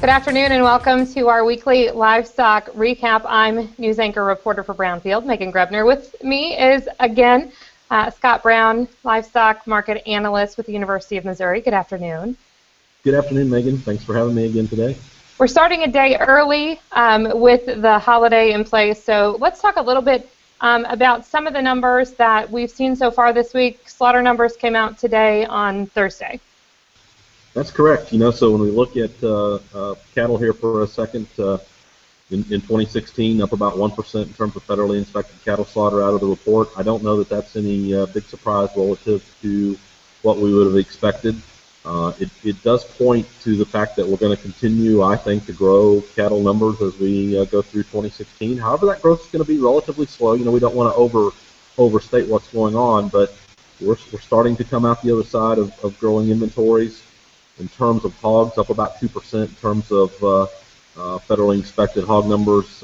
Good afternoon and welcome to our weekly livestock recap. I'm news anchor reporter for Brownfield, Meghan Grebner. With me is, again, Scott Brown, livestock market analyst with the University of Missouri. Good afternoon. Good afternoon, Megan. Thanks for having me again today. We're starting a day early with the holiday in place, so let's talk a little bit about some of the numbers that we've seen so far this week. Slaughter numbers came out today on Thursday. That's correct. So when we look at cattle here for a second, in 2016, up about 1% in terms of federally inspected cattle slaughter out of the report. I don't know that that's any big surprise relative to what we would have expected. It does point to the fact that we're going to continue, I think, to grow cattle numbers as we go through 2016. However, that growth is going to be relatively slow. We don't want to overstate what's going on, but we're starting to come out the other side of growing inventories. In terms of hogs, up about 2% in terms of federally inspected hog numbers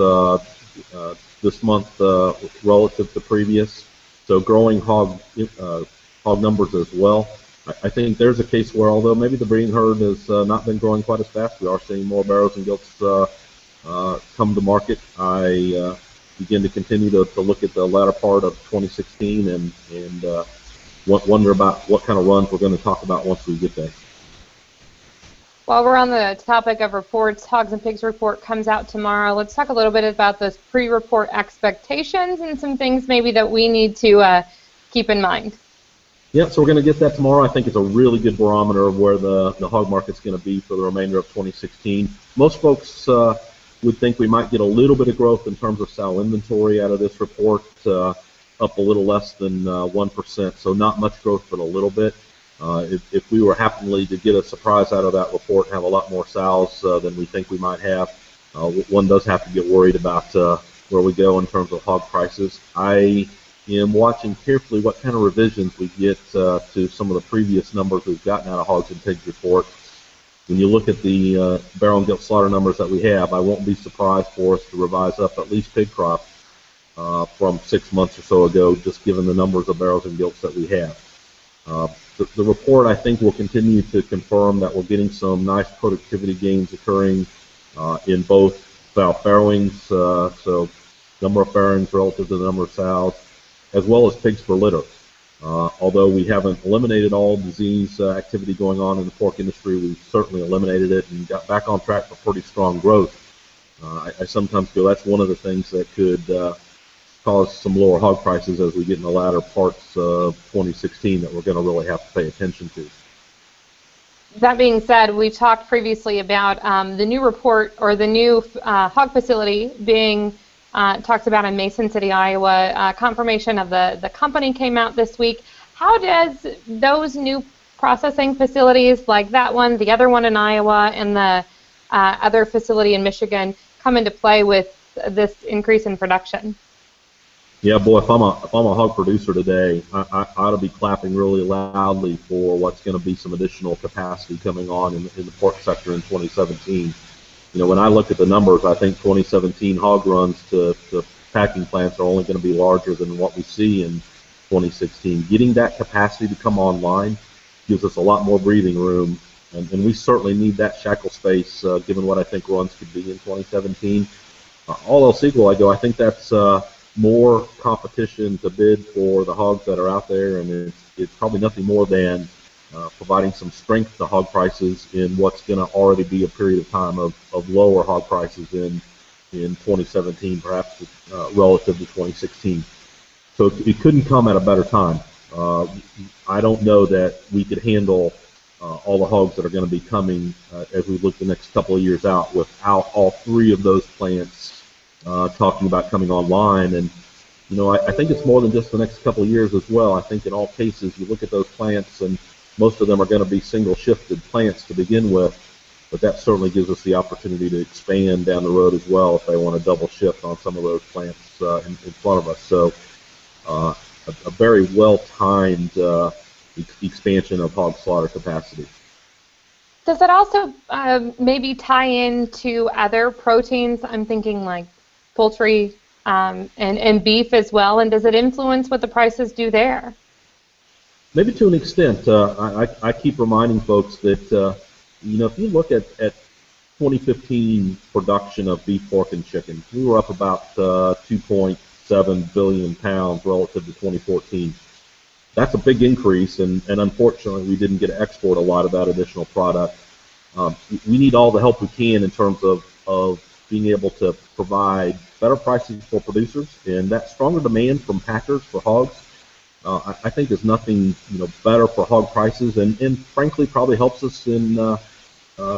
this month relative to previous. So growing hog numbers as well. I think there's a case where, although maybe the breeding herd has not been growing quite as fast, we are seeing more barrows and gilts come to market. I begin to continue to look at the latter part of 2016 and wonder about what kind of runs we're going to talk about once we get there. While we're on the topic of reports, Hogs and Pigs report comes out tomorrow. Let's talk a little bit about those pre-report expectations and some things maybe that we need to keep in mind. Yeah, so we're going to get that tomorrow. I think it's a really good barometer of where the hog market's going to be for the remainder of 2016. Most folks would think we might get a little bit of growth in terms of sow inventory out of this report, up a little less than 1%, so not much growth, but a little bit. If we were happily to get a surprise out of that report and have a lot more sows than we think we might have, one does have to get worried about where we go in terms of hog prices. I am watching carefully what kind of revisions we get to some of the previous numbers we've gotten out of Hogs and Pigs report. When you look at the barrel and gilt slaughter numbers that we have, I won't be surprised for us to revise up at least pig crop from 6 months or so ago, just given the numbers of barrels and gilts that we have. The report, I think, will continue to confirm that we're getting some nice productivity gains occurring in both sow farrowings, so number of farrowings relative to the number of sows, as well as pigs per litter. Although we haven't eliminated all disease activity going on in the pork industry, we've certainly eliminated it and got back on track for pretty strong growth. I sometimes feel that's one of the things that could cause some lower hog prices as we get in the latter parts of 2016 that we're going to really have to pay attention to. That being said, we talked previously about the new report or the new hog facility being talked about in Mason City, Iowa. Confirmation of the company came out this week. How does those new processing facilities like that one, the other one in Iowa, and the other facility in Michigan come into play with this increase in production? Yeah, boy, if I'm a hog producer today, I ought to be clapping really loudly for what's going to be some additional capacity coming on in the pork sector in 2017. When I look at the numbers, I think 2017 hog runs to packing plants are only going to be larger than what we see in 2016. Getting that capacity to come online gives us a lot more breathing room, and we certainly need that shackle space given what I think runs could be in 2017. All else equal, I think that's more competition to bid for the hogs that are out there, and it's probably nothing more than providing some strength to hog prices in what's going to already be a period of time of lower hog prices in 2017, perhaps relative to 2016. So it couldn't come at a better time. I don't know that we could handle all the hogs that are going to be coming as we look the next couple of years out without all three of those plants talking about coming online. And I think it's more than just the next couple of years as well. I think in all cases you look at those plants, and most of them are going to be single shifted plants to begin with, but that certainly gives us the opportunity to expand down the road as well if they want to double shift on some of those plants in front of us. So a very well timed expansion of hog slaughter capacity. Does it also maybe tie into other proteins? I'm thinking like poultry and beef as well, and does it influence what the prices do there? Maybe to an extent. I keep reminding folks that if you look at 2015 production of beef, pork, and chicken. We were up about 2.7 billion pounds relative to 2014. That's a big increase, and unfortunately, we didn't get to export a lot of that additional product. We need all the help we can in terms of being able to provide better prices for producers, and that stronger demand from packers for hogs, I think is nothing better for hog prices, and frankly probably helps us in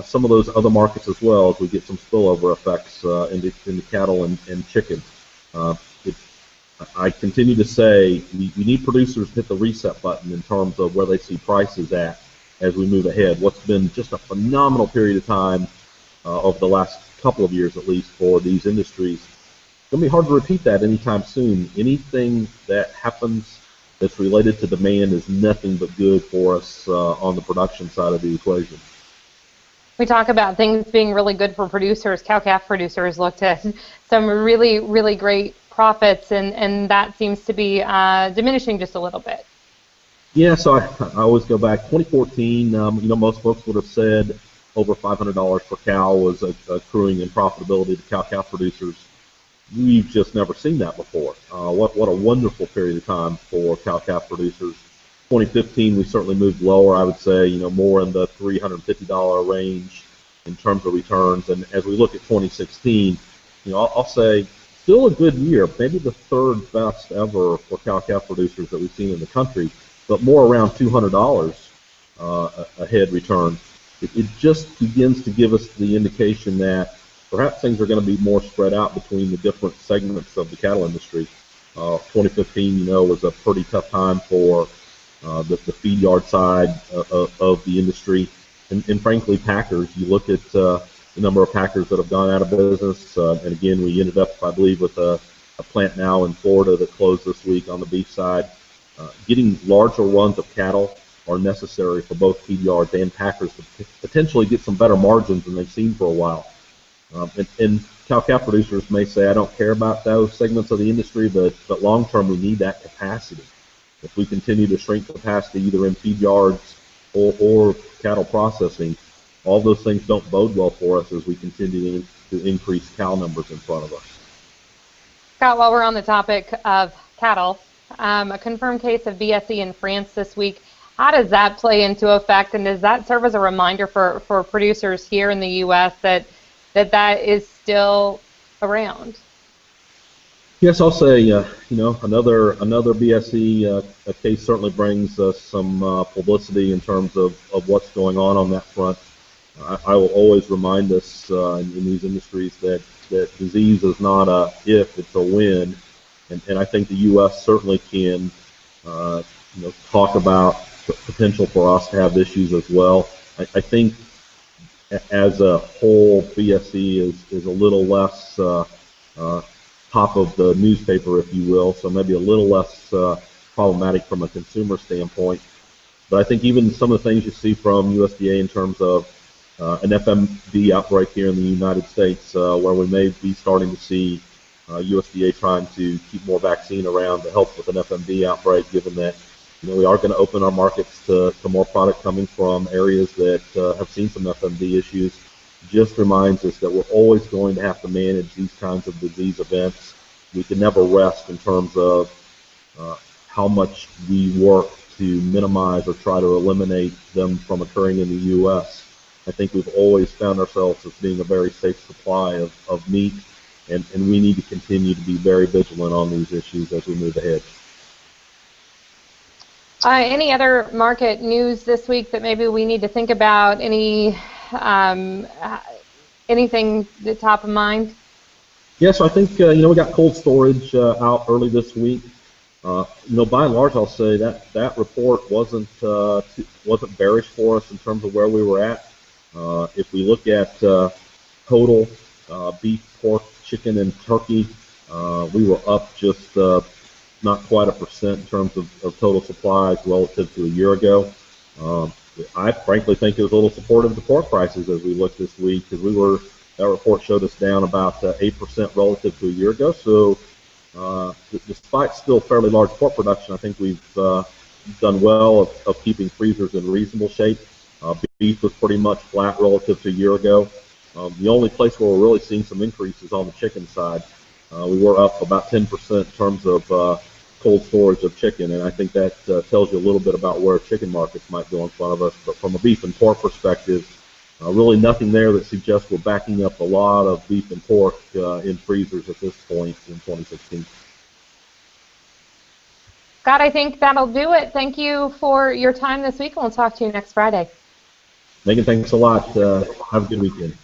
some of those other markets as well as we get some spillover effects into cattle and chicken. I continue to say we need producers to hit the reset button in terms of where they see prices at as we move ahead. What's been just a phenomenal period of time over the last couple of years at least for these industries. It's going to be hard to repeat that anytime soon. Anything that happens that's related to demand is nothing but good for us on the production side of the equation. We talk about things being really good for producers. Cow-calf producers looked at some really, really great profits, and that seems to be diminishing just a little bit. Yeah, so I always go back. 2014, most folks would have said over $500 per cow was accruing in profitability to cow-calf producers. We've just never seen that before. What a wonderful period of time for cow-calf producers. 2015, we certainly moved lower. I would say, more in the $350 range in terms of returns. And as we look at 2016, I'll say still a good year, maybe the third best ever for cow-calf producers that we've seen in the country, but more around $200 a head return. It just begins to give us the indication that perhaps things are going to be more spread out between the different segments of the cattle industry. 2015, was a pretty tough time for the feed yard side of the industry. And frankly, packers, you look at the number of packers that have gone out of business. And again, we ended up, I believe, with a plant now in Florida that closed this week on the beef side. Getting larger runs of cattle are necessary for both feed yards and packers to potentially get some better margins than they've seen for a while. And cow-calf producers may say, I don't care about those segments of the industry, but long term we need that capacity. If we continue to shrink capacity either in feed yards or cattle processing, all those things don't bode well for us as we continue to increase cow numbers in front of us. Scott, while we're on the topic of cattle, a confirmed case of BSE in France this week. How does that play into effect, and does that serve as a reminder for producers here in the U.S. that is still around? Yes, I'll say, another BSE case certainly brings us some publicity in terms of what's going on that front. I will always remind us in these industries that disease is not a if, it's a when, and I think the U.S. certainly can, talk about the potential for us to have issues as well. I think as a whole, BSE is a little less top of the newspaper, if you will, so maybe a little less problematic from a consumer standpoint. But I think even some of the things you see from USDA in terms of an FMD outbreak here in the United States, where we may be starting to see USDA trying to keep more vaccine around to help with an FMD outbreak, given that we are going to open our markets to more product coming from areas that have seen some FMD issues, just reminds us that we're always going to have to manage these kinds of disease events. We can never rest in terms of how much we work to minimize or try to eliminate them from occurring in the U.S. I think we've always found ourselves as being a very safe supply of meat, and we need to continue to be very vigilant on these issues as we move ahead. Any other market news this week that maybe we need to think about? Anything at top of mind? Yeah, so I think we got cold storage out early this week. By and large, I'll say that report wasn't bearish for us in terms of where we were at. If we look at total beef, pork, chicken, and turkey, we were up just not quite 1% in terms of total supplies relative to a year ago. I frankly think it was a little supportive of the pork prices as we looked this week, because that report showed us down about 8% relative to a year ago. So despite still fairly large pork production, I think we've done well of keeping freezers in reasonable shape. Beef was pretty much flat relative to a year ago. The only place where we're really seeing some increases on the chicken side. We were up about 10% in terms of cold storage of chicken, and I think that tells you a little bit about where chicken markets might go in front of us. But from a beef and pork perspective, really nothing there that suggests we're backing up a lot of beef and pork in freezers at this point in 2016. Scott, I think that'll do it. Thank you for your time this week, and we'll talk to you next Friday. Megan, thanks a lot. Have a good weekend.